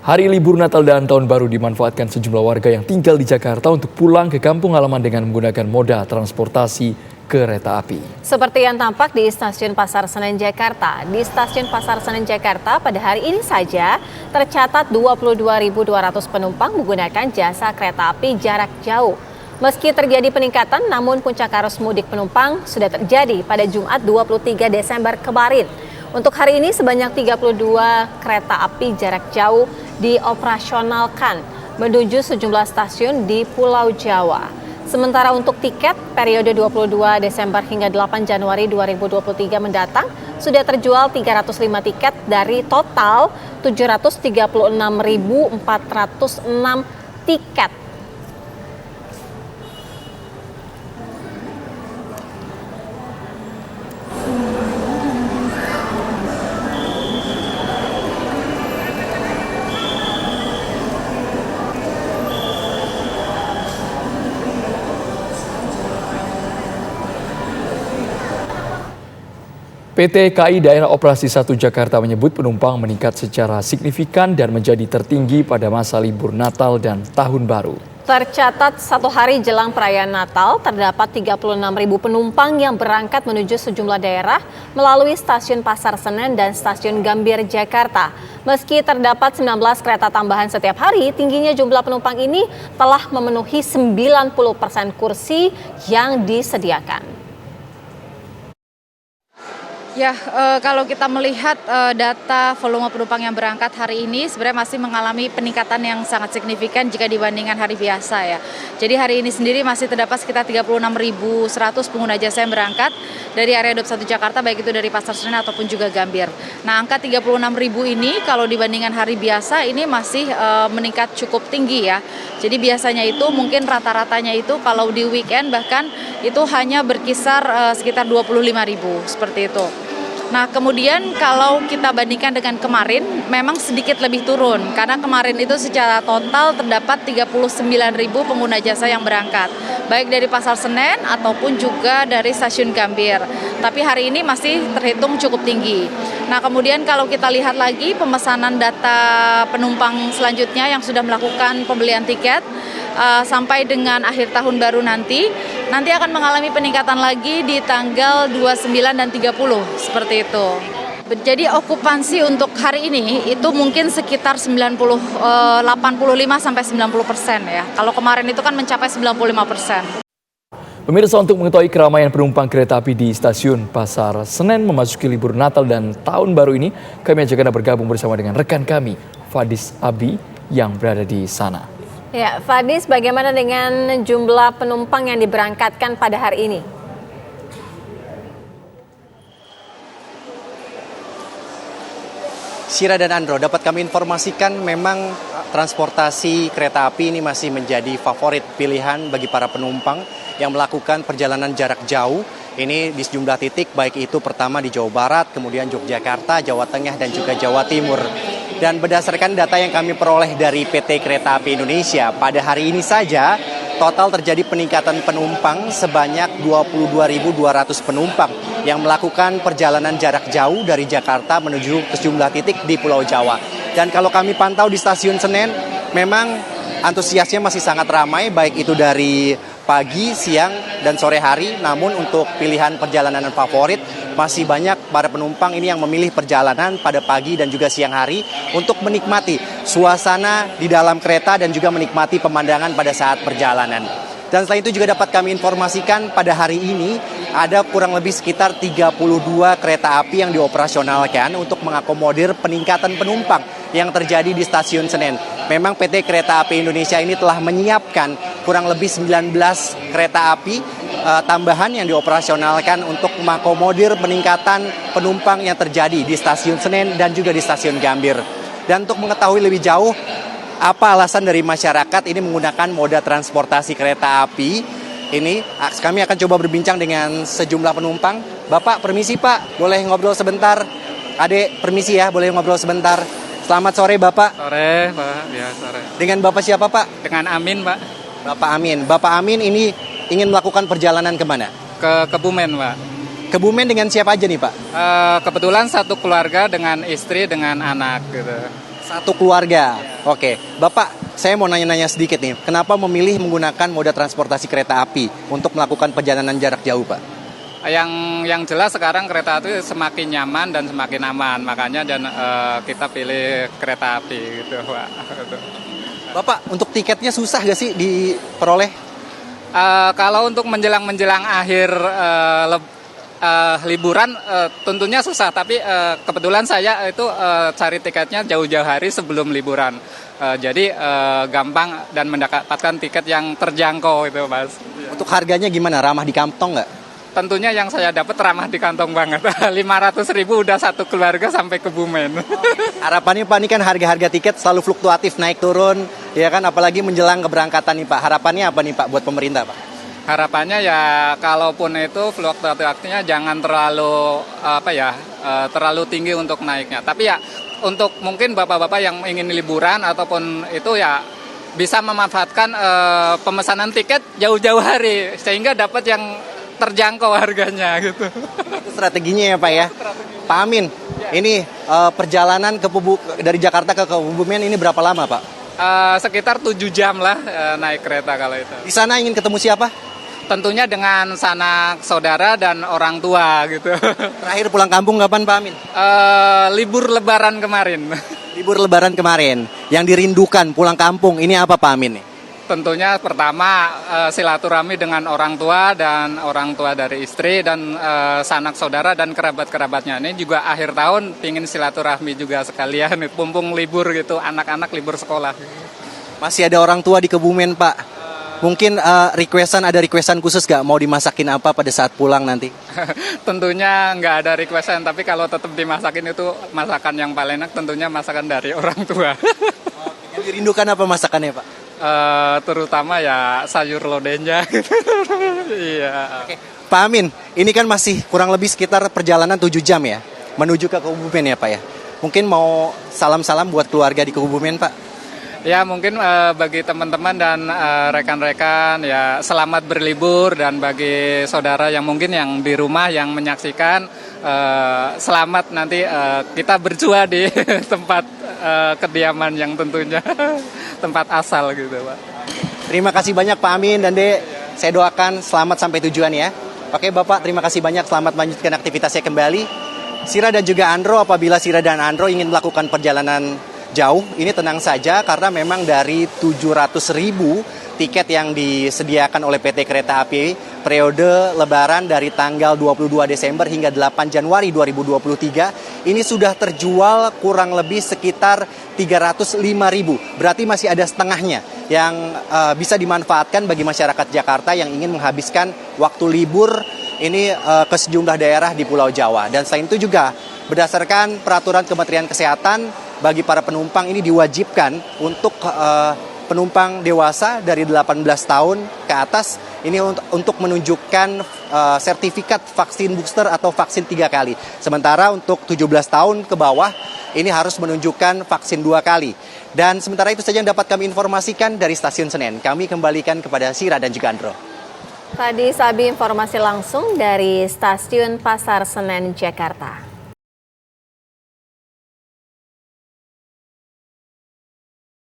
Hari libur Natal dan Tahun Baru dimanfaatkan sejumlah warga yang tinggal di Jakarta untuk pulang ke kampung halaman dengan menggunakan moda transportasi kereta api. Seperti yang tampak di Stasiun Pasar Senen Jakarta. Di Stasiun Pasar Senen Jakarta pada hari ini saja tercatat 22.200 penumpang menggunakan jasa kereta api jarak jauh. Meski terjadi peningkatan, namun puncak arus mudik penumpang sudah terjadi pada Jumat 23 Desember kemarin. Untuk hari ini sebanyak 32 kereta api jarak jauh dioperasionalkan menuju sejumlah stasiun di Pulau Jawa. Sementara untuk tiket periode 22 Desember hingga 8 Januari 2023 mendatang sudah terjual 305 tiket dari total 736.406 tiket. PT KAI Daerah Operasi 1 Jakarta menyebut penumpang meningkat secara signifikan dan menjadi tertinggi pada masa libur Natal dan Tahun Baru. Tercatat satu hari jelang perayaan Natal, terdapat 36.000 penumpang yang berangkat menuju sejumlah daerah melalui Stasiun Pasar Senen dan Stasiun Gambir, Jakarta. Meski terdapat 19 kereta tambahan setiap hari, tingginya jumlah penumpang ini telah memenuhi 90% kursi yang disediakan. Ya, kalau kita melihat data volume penumpang yang berangkat hari ini sebenarnya masih mengalami peningkatan yang sangat signifikan jika dibandingkan hari biasa ya. Jadi hari ini sendiri masih terdapat sekitar 36.100 pengguna jasa yang berangkat dari area 21 Jakarta, baik itu dari Pasar Senen ataupun juga Gambir. Nah, angka 36.000 ini kalau dibandingkan hari biasa ini masih meningkat cukup tinggi ya. Jadi biasanya itu mungkin rata-ratanya itu kalau di weekend bahkan itu hanya berkisar sekitar 25.000 seperti itu. Nah, kemudian kalau kita bandingkan dengan kemarin, memang sedikit lebih turun. Karena kemarin itu secara total terdapat 39.000 pengguna jasa yang berangkat. Baik dari Pasar Senen ataupun juga dari Stasiun Gambir. Tapi hari ini masih terhitung cukup tinggi. Nah, kemudian kalau kita lihat lagi pemesanan data penumpang selanjutnya yang sudah melakukan pembelian tiket, sampai dengan akhir tahun baru nanti akan mengalami peningkatan lagi di tanggal 29 dan 30 seperti itu. Jadi okupansi untuk hari ini itu mungkin sekitar 85 sampai 90% ya. Kalau kemarin itu kan mencapai 95%. Pemirsa, untuk mengetahui keramaian penumpang kereta api di Stasiun Pasar Senen memasuki libur Natal dan Tahun Baru ini, kami ajak Anda bergabung bersama dengan rekan kami, Fadis Abi, yang berada di sana. Ya, Fadis, bagaimana dengan jumlah penumpang yang diberangkatkan pada hari ini? Sira dan Andro, dapat kami informasikan memang transportasi kereta api ini masih menjadi favorit pilihan bagi para penumpang yang melakukan perjalanan jarak jauh. Ini di sejumlah titik, baik itu pertama di Jawa Barat, kemudian Yogyakarta, Jawa Tengah, dan juga Jawa Timur. Dan berdasarkan data yang kami peroleh dari PT Kereta Api Indonesia, pada hari ini saja total terjadi peningkatan penumpang sebanyak 22.200 penumpang yang melakukan perjalanan jarak jauh dari Jakarta menuju ke sejumlah titik di Pulau Jawa. Dan kalau kami pantau di Stasiun Senen, memang antusiasnya masih sangat ramai, baik itu dari pagi, siang, dan sore hari. Namun untuk pilihan perjalanan favorit, masih banyak para penumpang ini yang memilih perjalanan pada pagi dan juga siang hari untuk menikmati suasana di dalam kereta dan juga menikmati pemandangan pada saat perjalanan. Dan selain itu juga dapat kami informasikan pada hari ini ada kurang lebih sekitar 32 kereta api yang dioperasionalkan untuk mengakomodir peningkatan penumpang yang terjadi di Stasiun Senen. Memang PT Kereta Api Indonesia ini telah menyiapkan kurang lebih 19 kereta api tambahan yang dioperasionalkan untuk mengakomodir peningkatan penumpang yang terjadi di Stasiun Senen dan juga di Stasiun Gambir. Dan untuk mengetahui lebih jauh apa alasan dari masyarakat ini menggunakan moda transportasi kereta api ini, kami akan coba berbincang dengan sejumlah penumpang. Bapak, permisi Pak, boleh ngobrol sebentar? Adek, permisi ya, boleh ngobrol sebentar? Selamat sore Bapak. Sore Pak, ya sore. Dengan Bapak siapa Pak? Dengan Amin Pak. Bapak Amin. Bapak Amin ini ingin melakukan perjalanan kemana? Ke Kebumen Pak. Kebumen dengan siapa aja nih Pak? Kebetulan satu keluarga dengan istri dengan anak gitu. Satu keluarga. Oke, Bapak, saya mau nanya-nanya sedikit nih. Kenapa memilih menggunakan moda transportasi kereta api untuk melakukan perjalanan jarak jauh, Pak? Yang jelas sekarang kereta itu semakin nyaman dan semakin aman, makanya kita pilih kereta api gitu, Pak. Bapak, untuk tiketnya susah gak sih diperoleh? Kalau untuk menjelang akhir liburan tentunya susah, tapi kebetulan saya itu cari tiketnya jauh-jauh hari sebelum liburan. Jadi gampang dan mendapatkan tiket yang terjangkau itu, Mas. Untuk harganya gimana? Ramah di kantong nggak? Tentunya yang saya dapat ramah di kantong banget. 500.000 udah satu keluarga sampai ke Bumen. Harapannya Pak, ini kan harga-harga tiket selalu fluktuatif, naik turun, ya kan, apalagi menjelang keberangkatan nih Pak. Harapannya apa nih Pak buat pemerintah Pak? Harapannya ya kalaupun itu fluktuatifnya jangan terlalu terlalu tinggi untuk naiknya. Tapi ya untuk mungkin bapak-bapak yang ingin liburan ataupun itu ya bisa memanfaatkan pemesanan tiket jauh-jauh hari sehingga dapat yang terjangkau harganya gitu. Itu strateginya ya Pak ya. Pak Amin, ini perjalanan dari Jakarta ke Kebumen ini berapa lama Pak? Sekitar 7 jam lah naik kereta kalau itu. Di sana ingin ketemu siapa? Tentunya dengan sanak saudara dan orang tua gitu. Terakhir pulang kampung kapan Pak Amin? Libur lebaran kemarin. Libur lebaran kemarin. Yang dirindukan pulang kampung ini apa Pak Amin nih? Tentunya pertama silaturahmi dengan orang tua dan orang tua dari istri dan sanak saudara dan kerabat-kerabatnya. Ini juga akhir tahun pingin silaturahmi juga sekalian, mumpung libur gitu, anak-anak libur sekolah. Masih ada orang tua di Kebumen Pak. Mungkin ada requestan khusus gak? Mau dimasakin apa pada saat pulang nanti? Tentunya nggak ada requestan, tapi kalau tetap dimasakin itu masakan yang paling enak tentunya masakan dari orang tua. Yang dirindukan apa masakannya Pak? Terutama ya sayur lodehnya. Iya. Oke. Pak Amin, ini kan masih kurang lebih sekitar perjalanan 7 jam ya, menuju ke Kebumen ya Pak ya. Mungkin mau salam-salam buat keluarga di Kebumen Pak. Ya mungkin bagi teman-teman dan rekan-rekan ya selamat berlibur, dan bagi saudara yang mungkin yang di rumah yang menyaksikan selamat nanti kita berjua di tempat kediaman yang tentunya tempat asal gitu Pak. Terima kasih banyak Pak Amin dan Dek. Saya doakan selamat sampai tujuan ya. Oke Bapak, terima kasih banyak, selamat melanjutkan aktivitasnya kembali. Sira dan juga Andro, apabila Sira dan Andro ingin melakukan perjalanan jauh, ini tenang saja karena memang dari 700.000 tiket yang disediakan oleh PT Kereta Api periode Lebaran dari tanggal 22 Desember hingga 8 Januari 2023 ini sudah terjual kurang lebih sekitar 305.000. Berarti masih ada setengahnya yang bisa dimanfaatkan bagi masyarakat Jakarta yang ingin menghabiskan waktu libur ini ke sejumlah daerah di Pulau Jawa. Dan selain itu juga berdasarkan peraturan Kementerian Kesehatan, bagi para penumpang ini diwajibkan untuk penumpang dewasa dari 18 tahun ke atas ini untuk menunjukkan sertifikat vaksin booster atau vaksin 3 kali. Sementara untuk 17 tahun ke bawah ini harus menunjukkan vaksin 2 kali. Dan sementara itu saja yang dapat kami informasikan dari Stasiun Senen. Kami kembalikan kepada Sira dan juga Andro. Tadi Sabi informasi langsung dari Stasiun Pasar Senen, Jakarta.